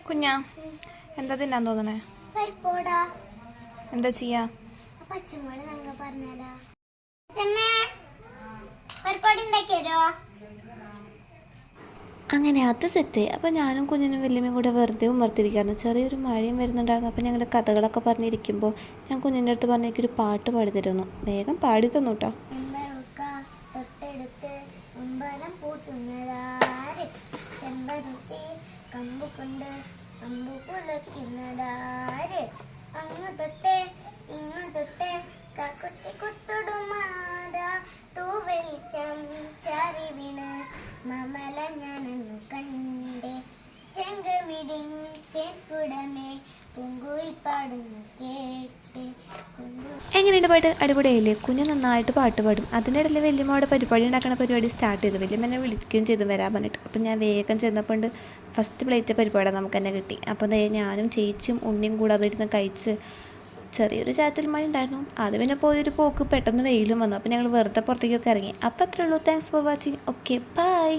കുഞ്ഞാ എന്താ തിന്നാൻ തോന്നണേ? എന്താ ചെയ്യാ? അങ്ങനെ അത് സെറ്റായി. അപ്പോൾ ഞാനും കുഞ്ഞിനും വല്യമ്മയും കൂടെ വെറുതെ ഉമ്മർത്തിരിക്കുകയായിരുന്നു. ചെറിയൊരു മഴയും വരുന്നുണ്ടായിരുന്നു. അപ്പോൾ ഞങ്ങളുടെ കഥകളൊക്കെ പറഞ്ഞിരിക്കുമ്പോൾ ഞാൻ കുഞ്ഞിൻ്റെ അടുത്ത് പറഞ്ഞു എനിക്കൊരു പാട്ട് പാടി തരുന്നു. വേഗം പാടി തന്നു കേട്ടോ. എങ്ങനെയുണ്ട് പാട്ട്? അടിപൊളിയായില്ലേ? കുഞ്ഞ് നന്നായിട്ട് പാട്ട് പാടും. അതിനിടയിൽ വല്യമ്മയുടെ പരിപാടി ഉണ്ടാക്കുന്ന പരിപാടി സ്റ്റാർട്ട് ചെയ്തു. വല്യമ്മ എന്നെ വിളിക്കുകയും ചെയ്തു വരാൻ പറഞ്ഞിട്ട്. അപ്പം ഞാൻ വേഗം ചെന്നപ്പോൾ ഫസ്റ്റ് പ്ലേറ്റ് പരിപാടി നമുക്ക് തന്നെ കിട്ടി. അപ്പോൾ ഞാനും ചേച്ചിയും ഉണ്ണിയും കൂടെ അതിരുന്ന് കഴിച്ച് ചെറിയൊരു ചാറ്റൽ മഴ ഉണ്ടായിരുന്നു. അത് പിന്നെ പോയൊരു പോക്ക് പെട്ടെന്ന് വെയിലും വന്നു. അപ്പോൾ ഞങ്ങൾ വെറുതെ പുറത്തേക്കൊക്കെ ഇറങ്ങി. അപ്പോൾ അത്രേ ഉള്ളൂ. Thanks for watching. Okay bye.